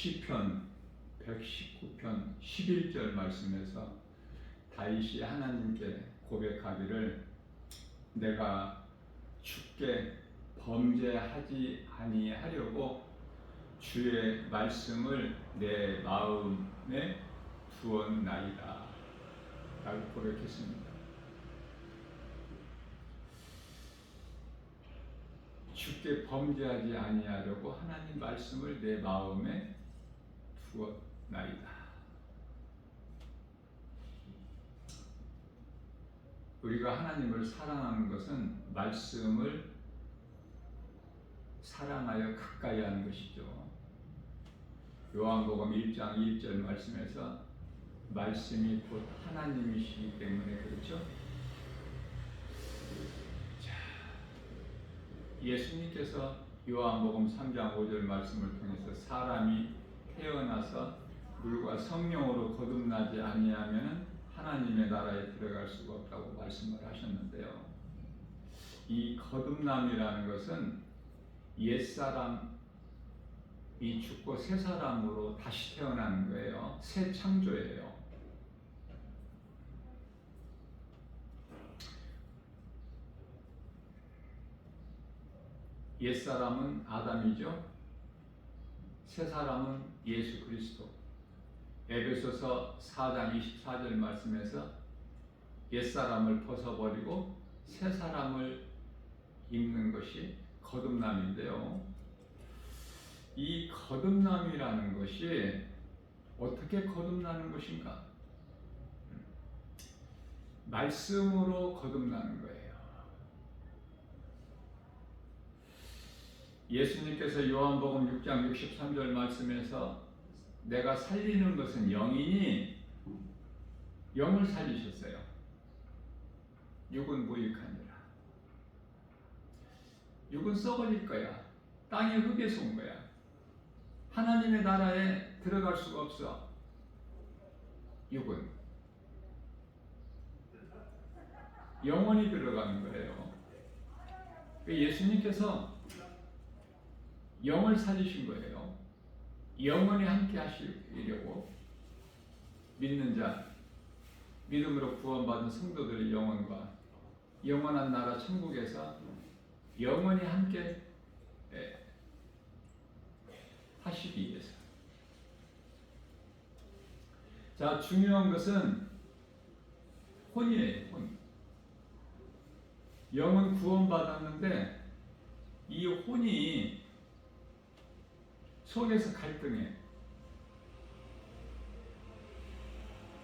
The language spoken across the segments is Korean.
시편 119편 11절 말씀에서 다윗이 하나님께 고백하기를 내가 주께 범죄하지 아니하려고 주의 말씀을 내 마음에 두었나이다 라고 고백했습니다. 주께 범죄하지 아니하려고 하나님 말씀을 내 마음에 두었나이다. 우리가 하나님을 사랑하는 것은 말씀을 사랑하여 가까이 하는 것이죠. 요한복음 1장 1절 말씀에서 말씀이 곧 하나님이시기 때문에 그렇죠. 예수님께서 요한복음 3장 5절 말씀을 통해서 사람이 태어나서 물과 성령으로 거듭나지 아니하면 하나님의 나라에 들어갈 수가 없다고 말씀을 하셨는데요. 이 거듭남이라는 것은 옛사람이 죽고 새 사람으로 다시 태어나는 거예요. 새 창조예요. 옛사람은 아담이죠. 새 사람은 예수 그리스도. 에베소서 4장 24절 말씀에서 옛사람을 벗어버리고 새 사람을 입는 것이 거듭남인데요. 이 거듭남이라는 것이 어떻게 거듭나는 것인가? 말씀으로 거듭나는 거예요. 예수님께서 요한복음 6장 63절 말씀에서 내가 살리는 것은 영이니 영을 살리셨어요. 육은 무익하니라. 육은 썩어질 거야. 땅의 흙에서 온 거야. 하나님의 나라에 들어갈 수가 없어. 육은 영원히 들어가는 거예요. 예수님께서 영을 살리신 거예요. 영원히 함께 하시려고 믿는 자, 믿음으로 구원받은 성도들의 영혼과 영원한 나라 천국에서 영원히 함께 하시기 위해서. 자, 중요한 것은 혼이에요. 혼. 영은 구원받았는데 이 혼이 속에서 갈등해.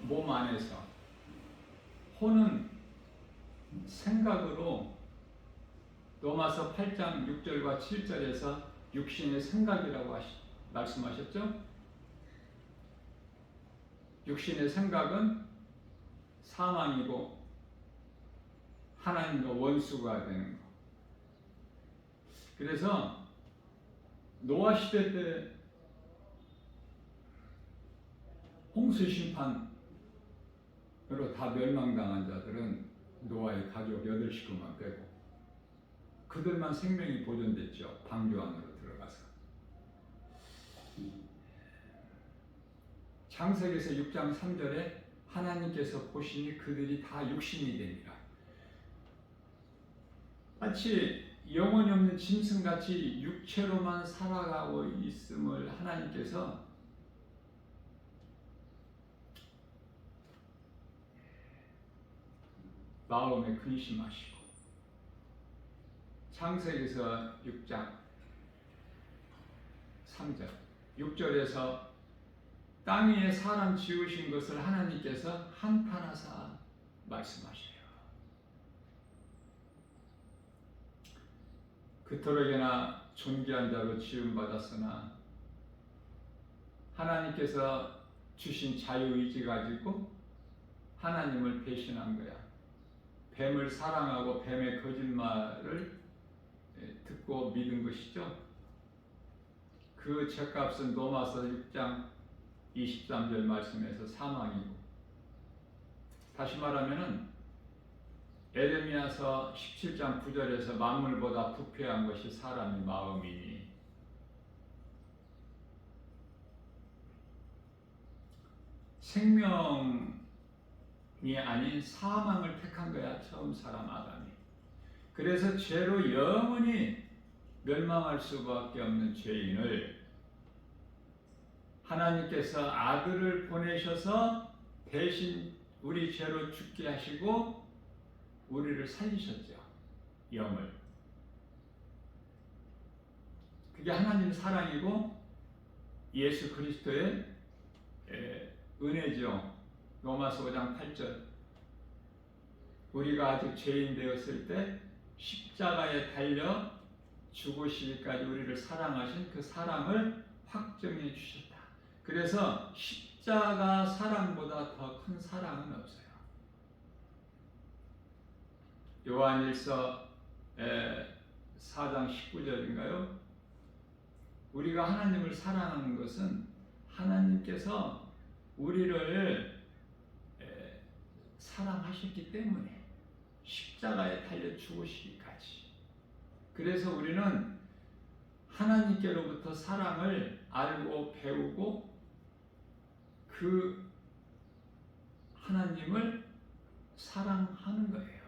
몸 안에서. 혼은 생각으로 로마서 8장 6절과 7절에서 육신의 생각이라고 말씀하셨죠? 육신의 생각은 사망이고 하나님과 원수가 되는 거. 그래서 노아 시대 때 홍수 심판으로 다 멸망당한 자들은 노아의 가족 8식구만 빼고 그들만 생명이 보존됐죠. 방주 안으로 들어가서. 창세기에서 6장 3절에 하나님께서 보시니 그들이 다 육신이 되니라. 마치 영혼이 없는 짐승같이 육체로만 살아가고 있음을 하나님께서 마음에 근심하시고 창세기에서 6장 3절 6절에서 땅 위에 사람 지으신 것을 하나님께서 한탄하사 말씀하셔요. 그토록이나 존귀한 자로 지음받았으나 하나님께서 주신 자유의지 가지고 하나님을 배신한 거야. 뱀을 사랑하고 뱀의 거짓말을 듣고 믿은 것이죠. 그 죄값은 로마서 6장 23절 말씀에서 사망이고, 다시 말하면은 에레미야서 17장 9절에서 만물보다 부패한 것이 사람의 마음이니 생명이 아닌 사망을 택한 거야. 처음 사람 아담이. 그래서 죄로 영원히 멸망할 수밖에 없는 죄인을 하나님께서 아들을 보내셔서 대신 우리 죄로 죽게 하시고 우리를 살리셨죠. 영을. 그게 하나님의 사랑이고 예수 그리스도의 은혜죠. 로마서 5장 8절. 우리가 아직 죄인 되었을 때 십자가에 달려 죽으시기까지 우리를 사랑하신 그 사랑을 확정해 주셨다. 그래서 십자가 사랑보다 더 큰 사랑은 없어요. 요한일서 4장 19절인가요? 우리가 하나님을 사랑하는 것은 하나님께서 우리를 사랑하셨기 때문에 십자가에 달려 죽으시기까지. 그래서 우리는 하나님께로부터 사랑을 알고 배우고 그 하나님을 사랑하는 거예요.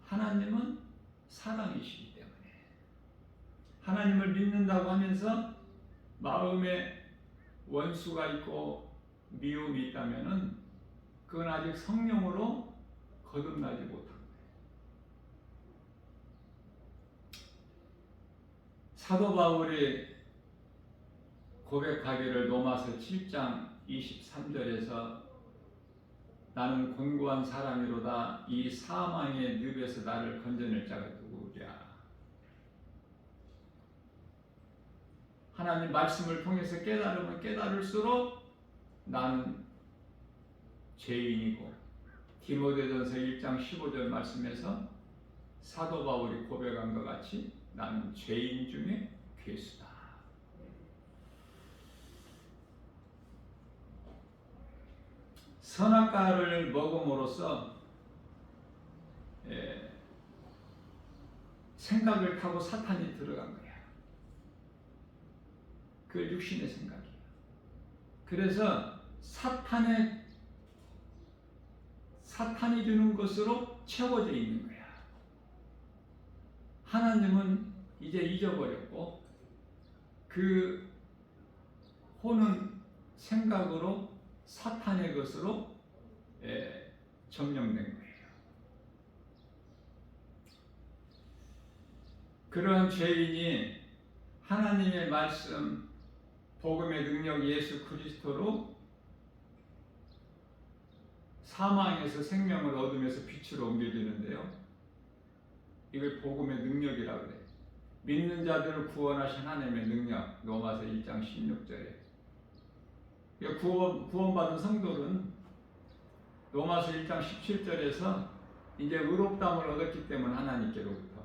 하나님은 사랑이시기 때문에 하나님을 믿는다고 하면서 마음에 원수가 있고 미움이 있다면은 그건 아직 성령으로 거듭나지 못한 거예요. 사도 바울이 고백하기를 로마서 7장 23절에서 나는 곤고한 사람이로다. 이 사망의 늪에서 나를 건져낼 자가 누구랴. 하나님 말씀을 통해서 깨달으면 깨달을수록 나는 죄인이고, 디모데전서 1장 15절 말씀에서 사도 바울이 고백한 것 같이 나는 죄인 중에 괴수다. 선악과를 먹음으로써 생각을 타고 사탄이 들어간 거야. 그 육신의 생각이에요. 그래서 사탄이 주는 것으로 채워져 있는 거야. 하나님은 이제 잊어버렸고 그 혼은 생각으로 사탄의 것으로 점령된 거예요. 그러한 죄인이 하나님의 말씀, 복음의 능력 예수 그리스도로 사망에서 생명을 얻으면서 빛으로 옮겨지는데요. 이걸 복음의 능력이라고 그래요. 믿는 자들을 구원하신 하나님의 능력, 로마서 1장 16절에 구원받은 성도는 로마서 1장 17절에서 이제 의롭다함을 얻었기 때문에 하나님께로부터,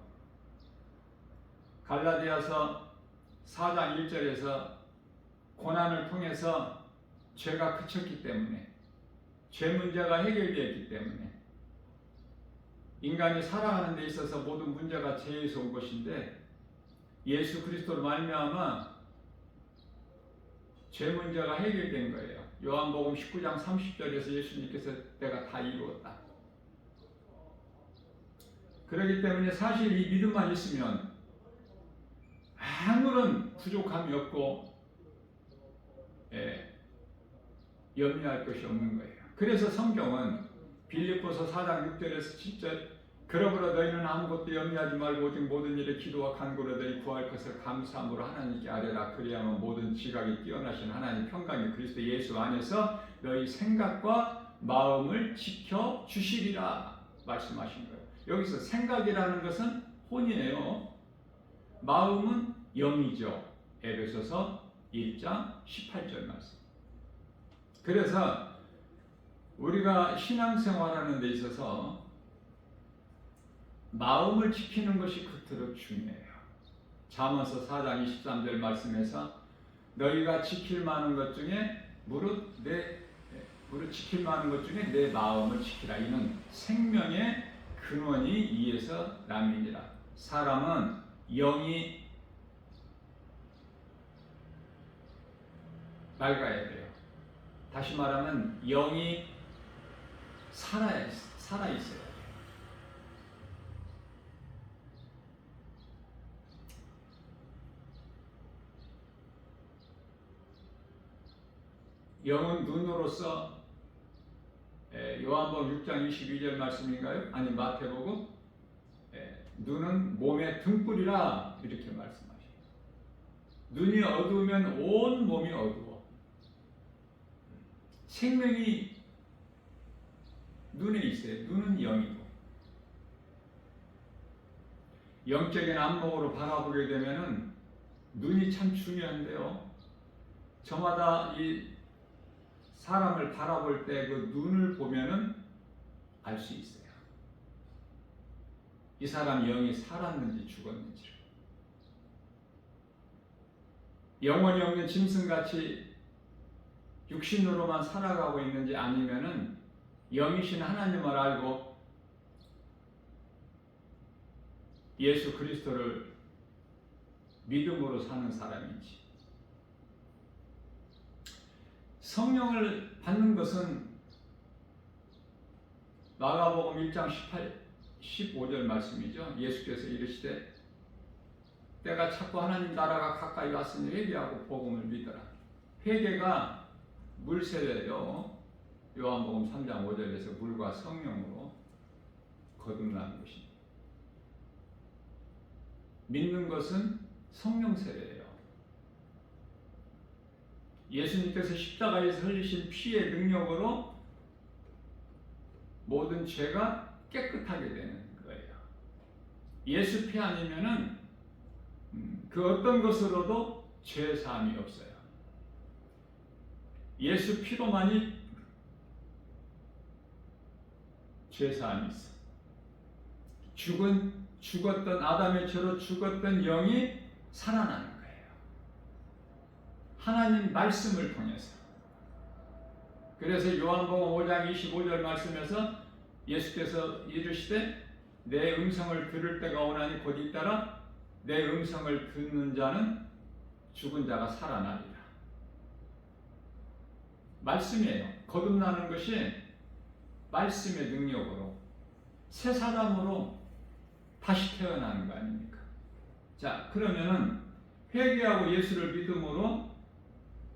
갈라디아서 4장 1절에서 고난을 통해서 죄가 그쳤기 때문에, 죄 문제가 해결되었기 때문에 인간이 살아가는 데 있어서 모든 문제가 죄에서 온 것인데 예수 그리스도로 말미암아 죄 문제가 해결된 거예요. 요한복음 19장 30절에서 예수님께서 내가 다 이루었다. 그렇기 때문에 사실 이 믿음만 있으면 아무런 부족함이 없고 염려할 것이 없는 거예요. 그래서 성경은 빌립보서 4장 6절에서 7절 그러므로 너희는 아무것도 염려하지 말고 오직 모든 일에 기도와 간구로 너희 구할 것을 감사함으로 하나님께 아뢰라. 그리하면 모든 지각이 뛰어나신 하나님 평강의 그리스도 예수 안에서 너희 생각과 마음을 지켜 주시리라 말씀하신 거예요. 여기서 생각이라는 것은 혼이에요. 마음은 영이죠. 에베소서 1장 18절 말씀. 그래서 우리가 신앙생활하는 데 있어서 마음을 지키는 것이 그토록 중요해요. 잠언서 4장 23절 말씀에서 너희가 지킬 만한 것 중에 무릇 지킬 만한 것 중에 내 마음을 지키라. 이는 생명의 근원이 이에서 남이니라. 사람은 영이 맑아야 돼요. 다시 말하면 영이 살아 있어요. 영은 눈으로서 요한복음 6장 22절 말씀인가요? 아니 마태복음 눈은 몸의 등불이라 이렇게 말씀하셔요. 눈이 어두우면 온 몸이 어두워. 생명이 눈에 있어요. 눈은 영이고. 영적인 안목으로 바라보게 되면은 눈이 참 중요한데요. 저마다 이 사람을 바라볼 때 그 눈을 보면은 알 수 있어요. 이 사람 영이 살았는지 죽었는지를. 영혼이 없는 짐승같이 육신으로만 살아가고 있는지 아니면은 영이신 하나님을 알고 예수 그리스도를 믿음으로 사는 사람인지. 성령을 받는 것은 마가복음 1장 15절 말씀이죠. 예수께서 이르시되 때가 찼고 하나님 나라가 가까이 왔으니 회개하고 복음을 믿어라. 회개가 물세례요. 요한복음 3장 5절에서 물과 성령으로 거듭나는 것입니다. 믿는 것은 성령 세례예요. 예수님께서 십자가에서 흘리신 피의 능력으로 모든 죄가 깨끗하게 되는 거예요. 예수 피 아니면은 그 어떤 것으로도 죄 사함이 없어요. 예수 피로만이 죄 사함이 있어. 죽었던 아담의 죄로 죽었던 영이 살아나는 거예요. 하나님 말씀을 통해서. 그래서 요한복음 5장 25절 말씀에서 예수께서 이르시되 내 음성을 들을 때가 오나니 곧 잇따라 내 음성을 듣는 자는 죽은 자가 살아나리라. 말씀이에요. 거듭나는 것이 말씀의 능력으로 새 사람으로 다시 태어나는 거 아닙니까? 자, 그러면은 회개하고 예수를 믿음으로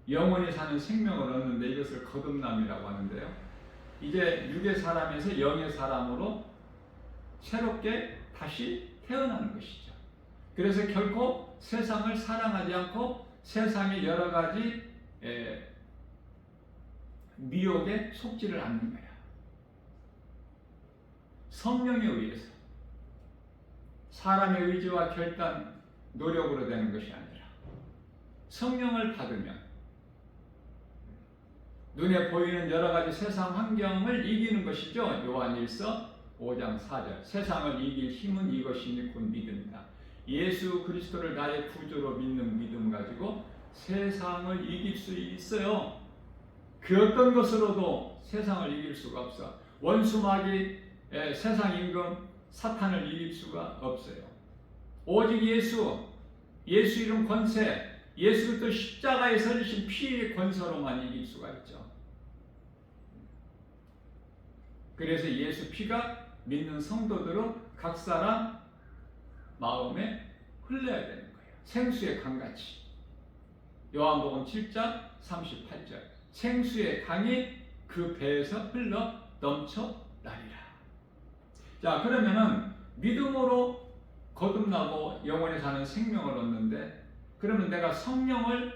영원히 사는 생명을 얻는데 이것을 거듭남이라고 하는데요. 이제 육의 사람에서 영의 사람으로 새롭게 다시 태어나는 것이죠. 그래서 결코 세상을 사랑하지 않고 세상의 여러 가지 미혹에 속지를 않는 거야. 성령에 의해서 사람의 의지와 결단, 노력으로 되는 것이 아니라 성령을 받으면 눈에 보이는 여러 가지 세상 환경을 이기는 것이죠. 요한일서 5장 4절. 세상을 이길 힘은 이것이니 곧 믿음이다. 예수 그리스도를 나의 구주로 믿는 믿음 가지고 세상을 이길 수 있어요. 그 어떤 것으로도 세상을 이길 수가 없어. 원수마귀, 세상 임금, 사탄을 이길 수가 없어요. 오직 예수 이름 권세, 예수 그리스도 십자가에 서리신 피의 권세로만 이길 수가 있죠. 그래서 예수 피가 믿는 성도들은 각 사람 마음에 흘러야 되는 거예요. 생수의 강같이. 요한복음 7장 38절. 생수의 강이 그 배에서 흘러 넘쳐 나리라. 자, 그러면은 믿음으로 거듭나고 영원히 사는 생명을 얻는데, 그러면 내가 성령을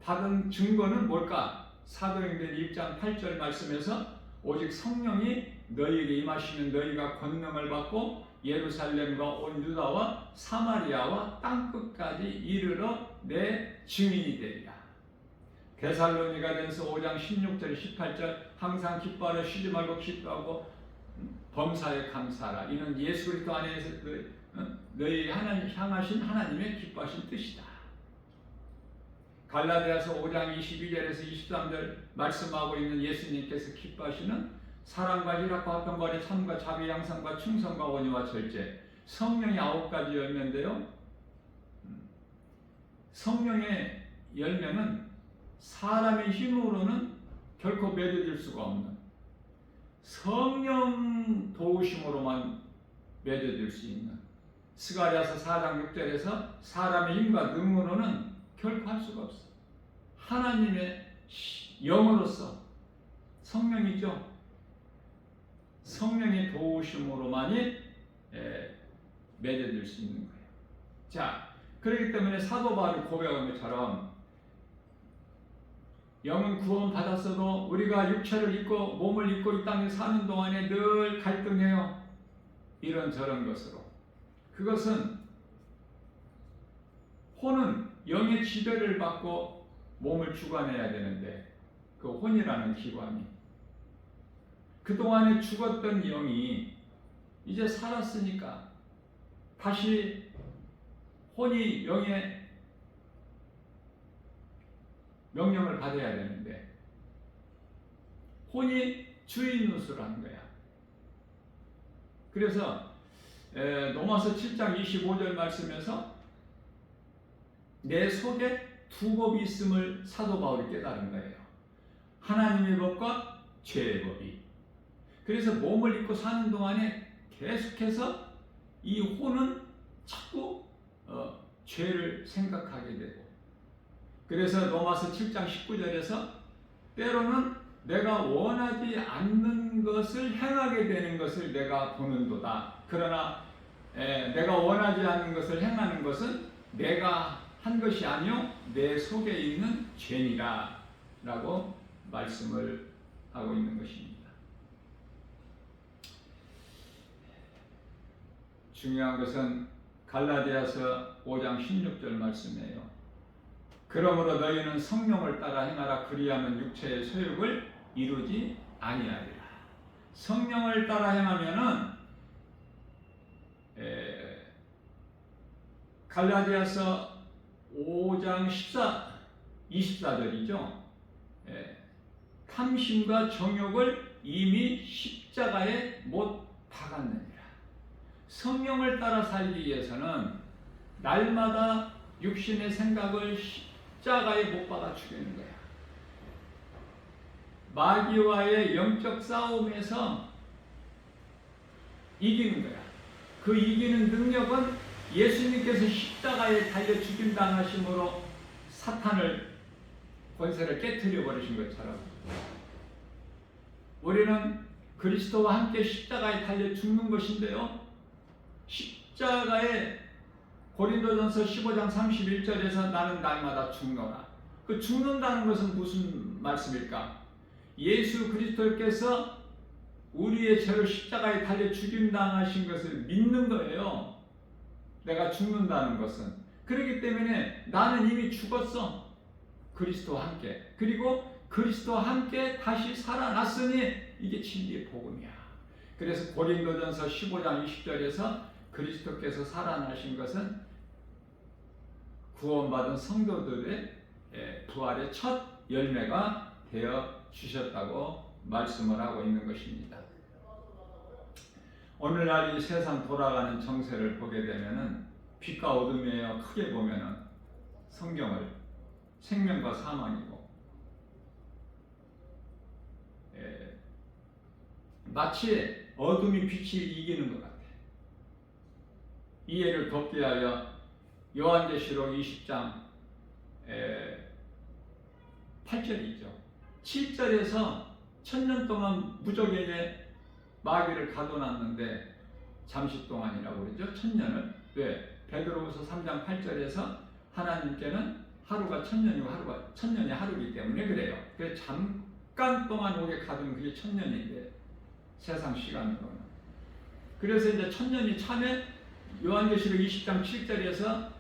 받은 증거는 뭘까? 사도행전 1장 8절 말씀에서 오직 성령이 너희에게 임하시면 너희가 권능을 받고 예루살렘과 온 유다와 사마리아와 땅끝까지 이르러 내 증인이 되리라. 데살로니가전서 5장 16절 18절 항상 기뻐하라 쉬지 말고 기도하고 범사에 감사하라. 이는 예수 그리스도 안에서 너희 향하신 하나님의 기뻐하신 뜻이다. 갈라디아서 5장 22절에서 23절 말씀하고 있는 예수님께서 기뻐하시는 사랑과 희락과 화평과 참과 자비 양상과 충성과 온유와 절제. 성령의 9가지 열매인데요. 성령의 열매는 사람의 힘으로는 결코 맺어질 수가 없는 성령 도우심으로만 맺어질 수 있는, 스가랴서 4장 6절에서 사람의 힘과 능으로는 결코 할 수가 없어. 하나님의 영으로서 성령이죠. 성령의 도우심으로만이 맺어질 수 있는 거예요. 자, 그렇기 때문에 사도 바울이 고백한 것처럼 영은 구원 받았어도 우리가 육체를 입고 몸을 입고 이 땅에 사는 동안에 늘 갈등해요. 이런저런 것으로. 그것은 혼은 영의 지배를 받고 몸을 주관해야 되는데, 그 혼이라는 기관이 그동안에 죽었던 영이 이제 살았으니까 다시 혼이 영의 명령을 받아야 되는데, 혼이 주인 노릇을 하는 거야. 그래서 로마서 7장 25절 말씀에서 내 속에 두 법이 있음을 사도 바울이 깨달은 거예요. 하나님의 법과 죄의 법이. 그래서 몸을 입고 사는 동안에 계속해서 이 혼은 자꾸 죄를 생각하게 되고, 그래서 로마서 7장 19절에서 때로는 내가 원하지 않는 것을 행하게 되는 것을 내가 보는도다. 그러나 내가 원하지 않는 것을 행하는 것은 내가 한 것이 아니요 내 속에 있는 죄니라 라고 말씀을 하고 있는 것입니다. 중요한 것은 갈라디아서 5장 16절 말씀이에요. 그러므로 너희는 성령을 따라 행하라. 그리하면 육체의 소욕을 이루지 아니하리라. 성령을 따라 행하면은 갈라디아서 5장 24절이죠. 탐심과 정욕을 이미 십자가에 못 박았느니라. 성령을 따라 살기 위해서는 날마다 육신의 생각을 십자가에 못 박아 죽이는 거야. 마귀와의 영적 싸움에서 이기는 거야. 그 이기는 능력은 예수님께서 십자가에 달려 죽임 당하심으로 사탄을 권세를 깨트려 버리신 것처럼 우리는 그리스도와 함께 십자가에 달려 죽는 것인데요. 십자가에 고린도전서 15장 31절에서 나는 날마다 죽노라. 그 죽는다는 것은 무슨 말씀일까? 예수 그리스도께서 우리의 죄로 십자가에 달려 죽임당하신 것을 믿는 거예요. 내가 죽는다는 것은. 그렇기 때문에 나는 이미 죽었어. 그리스도와 함께. 그리고 그리스도와 함께 다시 살아났으니 이게 진리의 복음이야. 그래서 고린도전서 15장 20절에서 그리스도께서 살아나신 것은 구원받은 성도들의 부활의 첫 열매가 되어 주셨다고 말씀을 하고 있는 것입니다. 오늘날 이 세상 돌아가는 정세를 보게 되면은 빛과 어둠이에요. 크게 보면은 성경을 생명과 사망이고, 마치 어둠이 빛이 이기는 것 같아. 이해를 돕기 위하여 요한계시록 20장 8절이죠. 7절에서 1000년 동안 무적에게 마귀를 가둬놨는데 잠시 동안이라고 그러죠. 1000년을. 왜? 베드로후서 3장 8절에서 하나님께는 하루가 1000년이고 하루가 1000년이 하루이기 때문에 그래요. 그래서 잠깐 동안 오게 가두면 그게 1000년인데 세상 시간으로는. 그래서 이제 1000년이 참에 요한계시록 20장 7절에서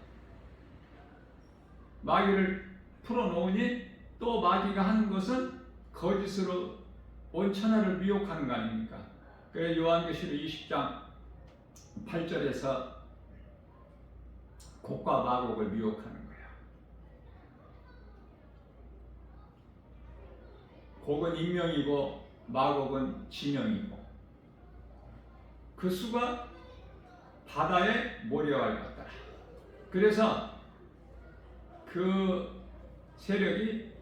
마귀를 풀어놓으니 또 마귀가 하는 것은 거짓으로 온 천하를 미혹하는 거 아닙니까? 그래서 요한계시록 20장 8절에서 곡과 마곡을 미혹하는 거야. 곡은 인명이고 마곡은 지명이고, 그 수가 바다의 모래와 같더라. 그래서 그 세력이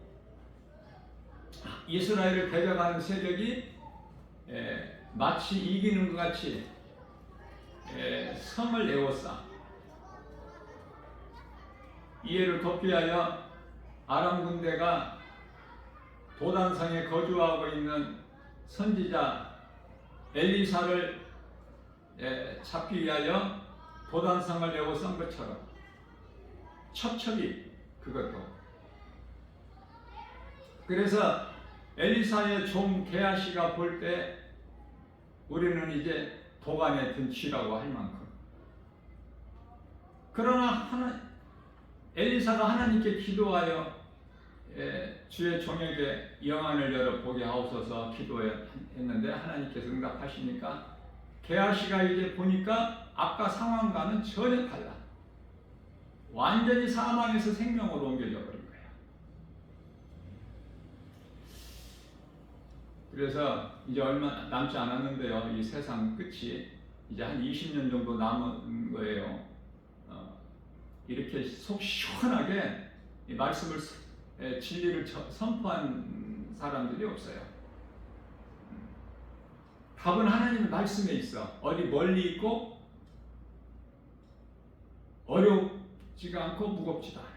이스라엘을 대적하는 세력이 마치 이기는 것 같이 성을 에워싸 이해를 돕기 위하여 아람 군대가 도단성에 거주하고 있는 선지자 엘리사를 잡기 위하여 도단성을 에워싼 것처럼 첩첩이 그것도. 그래서 엘리사의 종 게하시가 볼 때 우리는 이제 도간에 든 쥐라고 할 만큼. 그러나 엘리사가 하나님께 기도하여 주의 종에게 영안을 열어 보게 하옵소서 기도했는데 하나님께서 응답하시니까 게하시가 이제 보니까 아까 상황과는 전혀 달라. 완전히 사망에서 생명으로 옮겨져 버린 거예요. 그래서 이제 얼마 남지 않았는데요. 이 세상 끝이 이제 한 20년 정도 남은 거예요. 이렇게 속 시원하게 이 말씀을 진리를 선포한 사람들이 없어요. 답은 하나님의 말씀에 있어. 어디 멀리 있고 어렵지가 않고 무겁지도 않아.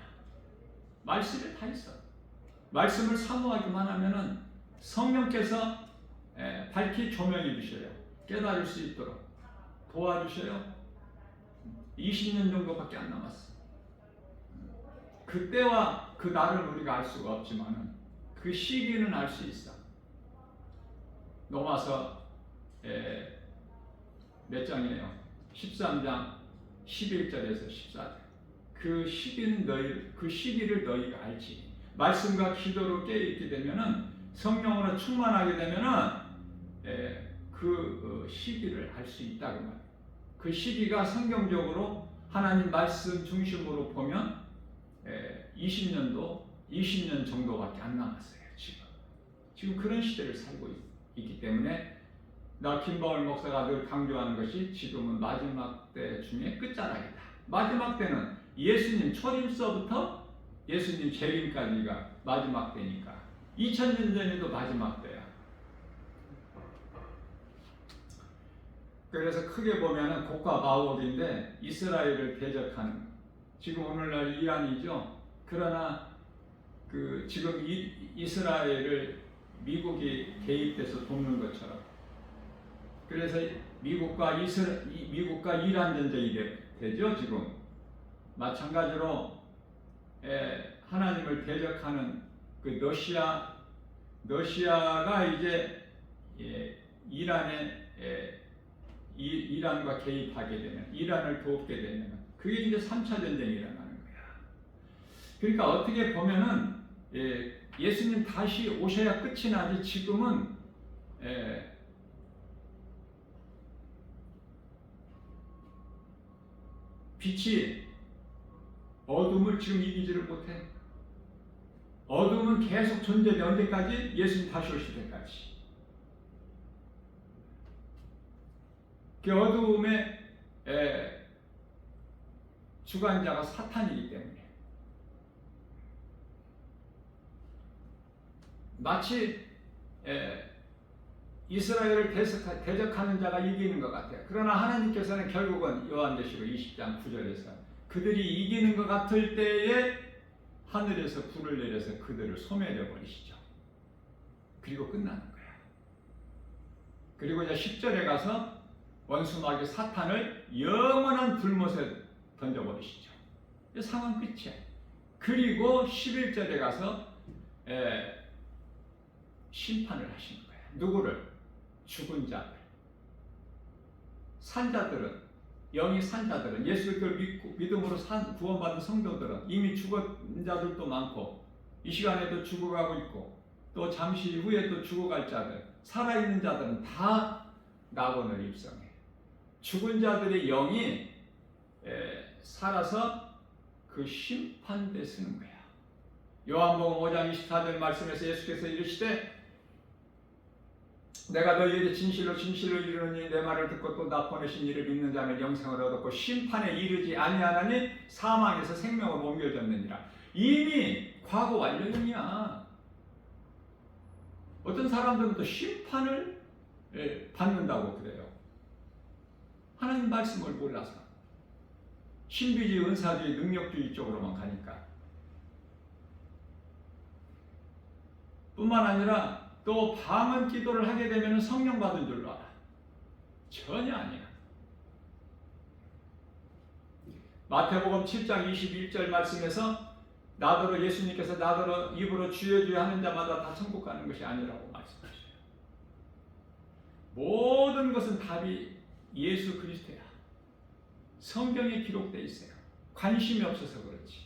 말씀에 다 있어. 말씀을 사모하기만 하면은 성령께서 밝히 조명해 주셔요. 깨달을 수 있도록 도와주셔요. 20년 정도밖에 안 남았어. 그때와 그 날은 우리가 알 수가 없지만 그 시기는 알 수 있어. 로마서 몇 장이에요? 13장 11절에서 14절. 그 시기를 너희가 알지. 말씀과 기도로 깨어있게 되면은 성령으로 충만하게 되면은 그 시기를 알 수 있다고 말이에요. 그 시기가 성경적으로 하나님 말씀 중심으로 보면 20년 정도밖에 안 남았어요. 지금 그런 시대를 살고 있기 때문에 나 김바울 목사가 늘 강조하는 것이 지금은 마지막 때 중에 끝자락이다. 마지막 때는 예수님 초림서부터 예수님 재림까지가 마지막 때니까 2000년 전에도 마지막 때야. 그래서 크게 보면은 곡과 마곡인데 이스라엘을 대적하는, 지금 오늘날 이란이죠. 그러나 지금 이스라엘을 미국이 개입돼서 돕는 것처럼, 그래서 미국과 이란 전쟁이 되죠. 지금 마찬가지로 하나님을 대적하는 그 러시아가 이제 이란과 개입하게 되면, 이란을 돕게 되면 그게 이제 3차 전쟁이 일어나는 거야. 그러니까 어떻게 보면은 예수님 다시 오셔야 끝이 나지, 지금은 빛이 어둠을 지금 이기지를 못해. 어둠은 계속 존재돼. 언제까지? 예수님 다시 오실 때까지. 그 어둠의 주관자가 사탄이기 때문에 마치 이스라엘을 대적하는 자가 이기는 것 같아요. 그러나 하나님께서는 결국은 요한계시록 20장 9절에서 그들이 이기는 것 같을 때에 하늘에서 불을 내려서 그들을 소멸해 버리시죠. 그리고 끝나는 거야. 그리고 이제 10절에 가서 원수 마귀 사탄을 영원한 불못에 던져버리시죠. 상황 끝이야. 그리고 11절에 가서 심판을 하시는 거야. 누구를? 죽은 자들. 산자들은, 영이 산자들은, 예수를 믿음으로 구원받은 성도들은, 이미 죽은 자들도 많고 이 시간에도 죽어가고 있고 또 잠시 후에 또 죽어갈 자들, 살아있는 자들은 다 낙원을 입성해. 죽은 자들의 영이 살아서 그 심판대 쓰는 거야. 요한복음 5장 24절 말씀에서 예수께서 이르시되 내가 너희에게 진실로 이르노니 내 말을 듣고 또 나 보내신 이를 믿는 자는 영생을 얻었고 심판에 이르지 아니하나니 사망에서 생명으로 옮겨졌느니라. 이미 과거 완료형이야. 어떤 사람들은 또 심판을 받는다고 그래요. 하나님 말씀을 몰라서 신비주의, 은사주의, 능력주의 쪽으로만 가니까. 뿐만 아니라 또 방언 기도를 하게 되면 성령 받은 줄로 알아. 전혀 아니야. 마태복음 7장 21절 말씀에서 나더러, 예수님께서 나더러 입으로 주여 주여 하는 자마다 다 천국 가는 것이 아니라고 말씀하셔요. 모든 것은 답이 예수 그리스도야. 성경에 기록되어 있어요. 관심이 없어서 그렇지.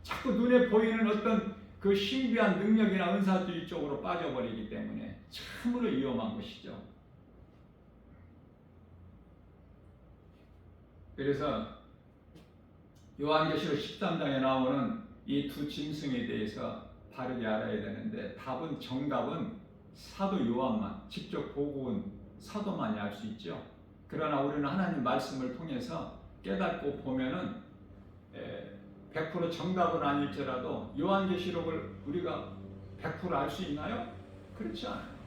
자꾸 눈에 보이는 어떤 그 신비한 능력이나 은사주의 쪽으로 빠져버리기 때문에 참으로 위험한 것이죠. 그래서 요한계시록 13장에 나오는 이 두 짐승에 대해서 바르게 알아야 되는데, 정답은 사도 요한만, 직접 보고 온 사도만이 알 수 있죠. 그러나 우리는 하나님 말씀을 통해서 깨닫고 보면은 100% 정답은 아닐지라도 요한계시록을 우리가 100% 알 수 있나요? 그렇지 않아요.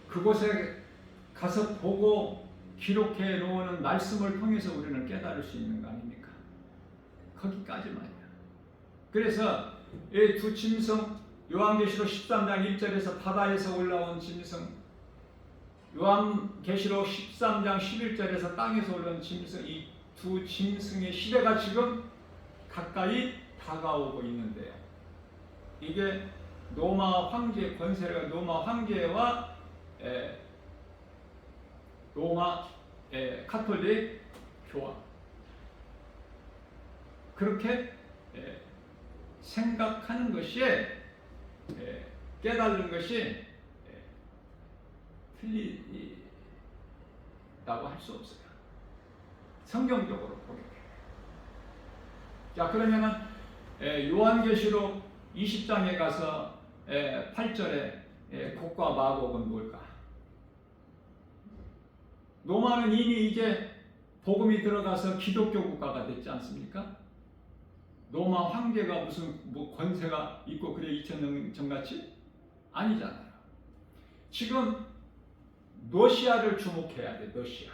그곳에 가서 보고 기록해 놓은 말씀을 통해서 우리는 깨달을 수 있는 거 아닙니까? 거기까지만이야. 그래서 이 두 짐승, 요한계시록 13장 1절에서 바다에서 올라온 짐승, 요한계시록 13장 11절에서 땅에서 올라온 짐승, 이 두 짐승의 시대가 지금 가까이 다가오고 있는데요. 이게 로마 황제 권세가 로마 황제와 로마 카톨릭 교황, 그렇게 생각하는 것이, 깨달는 것이 틀리다고 할 수 없어요. 성경적으로 보게 돼요. 자, 그러면은 요한계시록 20장에 가서 8절에 곡과 마곡은 뭘까? 로마는 이미 이제 복음이 들어가서 기독교 국가가 됐지 않습니까? 로마 황제가 무슨 권세가 있고 그래 2000년 전같이? 아니잖아요. 지금 러시아를 주목해야 돼. 러시아.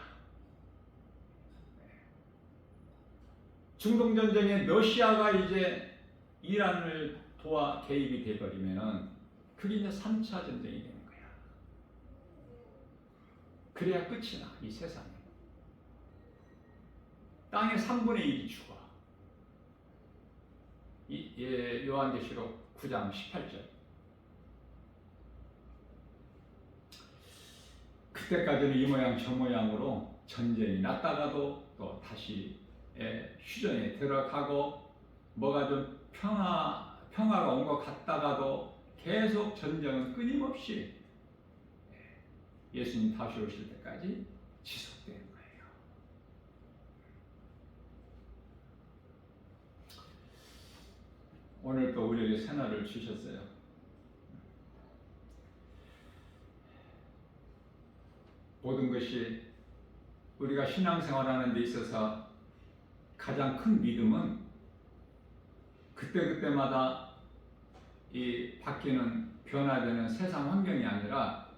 중동전쟁에 러시아가 이제 이란을 도와 개입이 돼버리면은 그게 이제 3차 전쟁이 되는 거야. 그래야 끝이 나, 이 세상에. 땅의 3분의 1이 죽어. 요한계시록 9장 18절. 그때까지는 이 모양 저 모양으로 전쟁이 났다가도 또 다시 휴전에 들어가고, 뭐가 좀 평화가 온 것 같다가도 계속 전쟁은 끊임없이 예수님 다시 오실 때까지 지속되는 거예요. 오늘 또 우리에게 새날을 주셨어요. 모든 것이 우리가 신앙생활하는 데 있어서 가장 큰 믿음은 그때그때마다 이 바뀌는, 변화되는 세상 환경이 아니라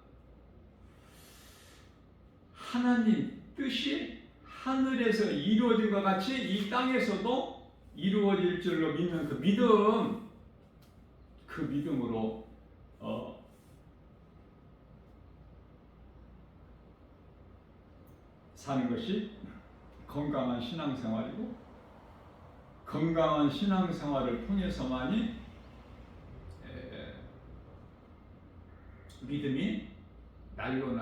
하나님 뜻이 하늘에서 이루어진 것 같이 이 땅에서도 이루어질 줄로 믿는 그 믿음으로 사는 것이 건강한 신앙생활이고, 건강한 신앙생활을 통해서만이 믿음이 날로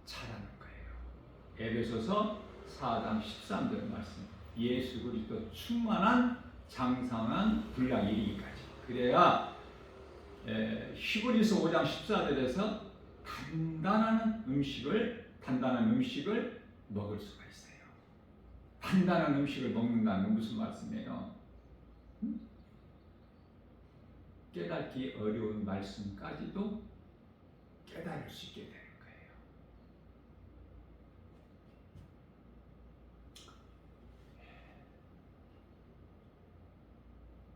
자라는 거예요. 에베소서 4장 13절 말씀. 예수 그리스도 충만한 장성한 분량이 이르기까지. 그래야 히브리서 5장 14절에서 단단한 음식을 먹을 수가 있어요. 단단한 음식을 먹는다는 건 무슨 말씀이에요? 깨닫기 어려운 말씀까지도 깨달을 수 있게 되는 거예요.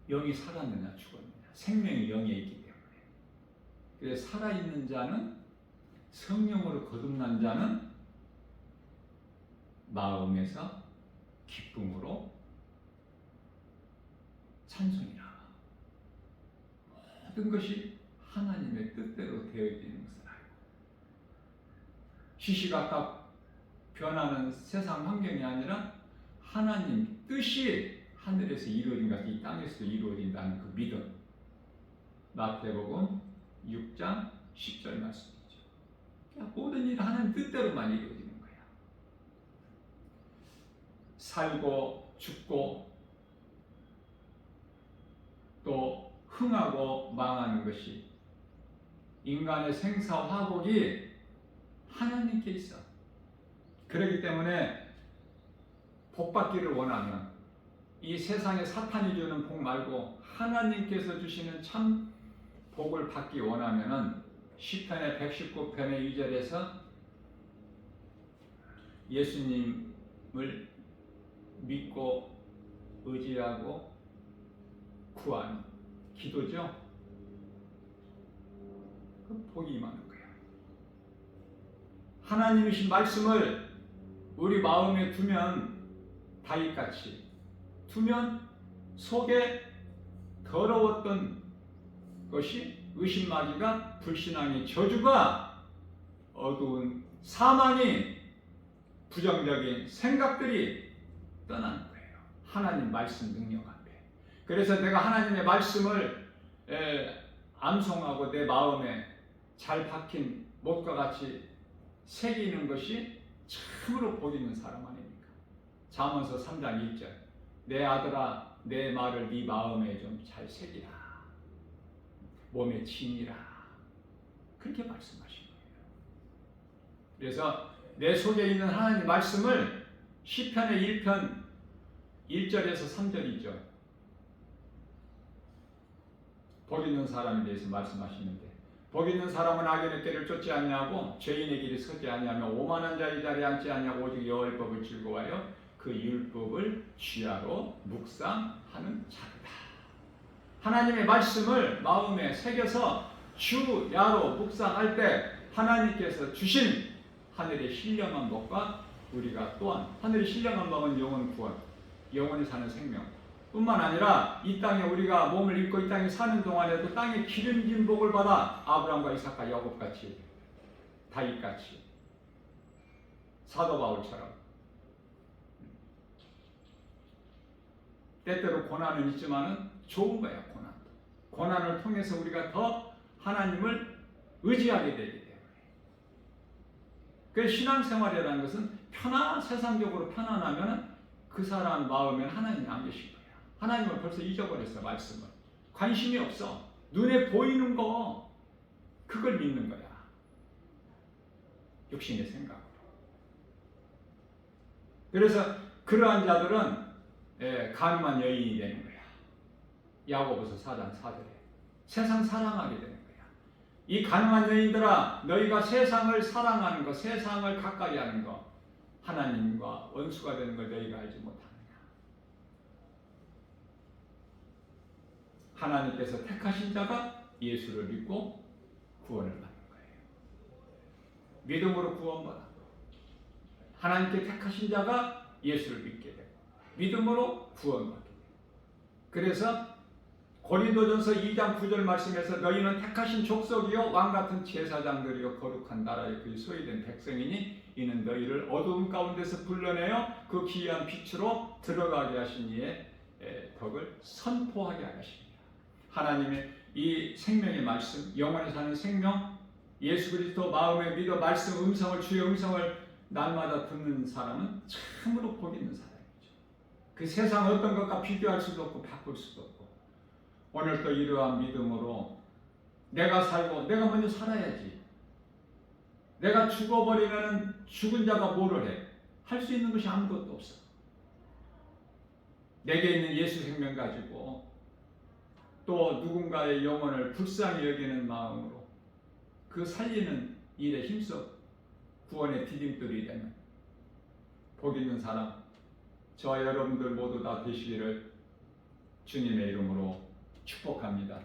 영이 살았느냐 죽었느냐. 생명이 영에 있기 때문에. 그래서 살아있는 자는, 성령으로 거듭난 자는 마음에서 기쁨으로 찬송이라. 모든 것이 하나님의 뜻대로 되어지는 것을 알고, 시시각각 변하는 세상 환경이 아니라 하나님 뜻이 하늘에서 이루어진 것이 이 땅에서도 이루어진다는 그 믿음. 마태복음 6장 10절 말씀이죠. 모든 일이 하나님 뜻대로만 이루어지는 거야. 살고 죽고 또 흥하고 망하는 것이, 인간의 생사화복이 하나님께 있어. 그렇기 때문에 복받기를 원하면, 이 세상에 사탄이 주는 복 말고 하나님께서 주시는 참 복을 받기 원하면은 시편의 119편의 2절에서 예수님을 믿고 의지하고 구하는 기도죠. 그 복이 임하는 거예요. 하나님이신 말씀을 우리 마음에 두면, 다윗같이 두면 속에 더러웠던 것이, 의심마귀가, 불신앙의 저주가, 어두운 사망이, 부정적인 생각들이 떠나는 거예요. 하나님 말씀 능력 앞에. 그래서 내가 하나님의 말씀을 암송하고 내 마음에 잘 박힌 못과 같이 새기는 것이 참으로 복 있는 사람 아닙니까? 잠언서 3장 1절. 내 아들아, 내 말을 네 마음에 좀 잘 새기라. 몸에 침이라. 그렇게 말씀하신 거예요. 그래서 내 속에 있는 하나님 말씀을 시편의 1편 1절에서 3절이죠. 복 있는 사람에 대해서 말씀하시는데, 복 있는 사람은 악인의 길을 쫓지 아니하고 죄인의 길에 서지 아니하며 오만한 자의 자리에 앉지 아니하고 오직 여호와의 법을 즐거워하여 그 율법을 주야로 묵상하는 자다. 하나님의 말씀을 마음에 새겨서 주야로 묵상할 때 하나님께서 주신 하늘의 신령한 복과 우리가 또한 하늘의 신령한 복은 영혼 구원, 영원히 사는 생명 뿐만 아니라 이 땅에 우리가 몸을 입고 이 땅에 사는 동안에도 땅에 기름진 복을 받아 아브라함과 이삭과 야곱같이, 다윗같이, 사도 바울처럼 때때로 고난은 있지만은 좋은 거야. 고난을 통해서 우리가 더 하나님을 의지하게 되기 때문에. 그 신앙생활이라는 것은 세상적으로 편안하면 그 사람 마음에는 하나님이 안 계신 거야. 하나님을 벌써 잊어버렸어. 말씀을 관심이 없어. 눈에 보이는 거 그걸 믿는 거야. 육신의 생각으로. 그래서 그러한 자들은 가늠한 여인이 되는 거야. 야고보서 4장 4절에 세상 사랑하게 되는 거야. 이 가늠한 여인들아, 너희가 세상을 사랑하는 것, 세상을 가까이 하는 것, 하나님과 원수가 되는 걸 너희가 알지 못하느냐. 하나님께서 택하신 자가 예수를 믿고 구원을 받는 거예요. 믿음으로 구원받아. 하나님께 택하신 자가 예수를 믿게 되고 믿음으로 구원받게 돼요. 그래서 고린도전서 2장 9절 말씀에서 너희는 택하신 족속이요 왕같은 제사장들이요 거룩한 나라의 그 소유된 백성이니 이는 너희를 어두움 가운데서 불러내어 그 귀한 빛으로 들어가게 하신 이의 덕을 선포하게 하십니다. 하나님의 이 생명의 말씀, 영원히 사는 생명, 예수 그리스도 마음에 믿어 말씀 음성을, 주의 음성을 날마다 듣는 사람은 참으로 복 있는 사람이죠. 그 세상 어떤 것과 비교할 수도 없고 바꿀 수도 없고, 오늘도 이러한 믿음으로 내가 살고 내가 먼저 살아야지. 내가 죽어버리면 죽은 자가 뭐를 해? 할 수 있는 것이 아무것도 없어. 내게 있는 예수 생명 가지고 또 누군가의 영혼을 불쌍히 여기는 마음으로 그 살리는 일에 힘써 구원의 디딤돌이 되는 복 있는 사람, 저와 여러분들 모두 다 되시기를 주님의 이름으로 축복합니다.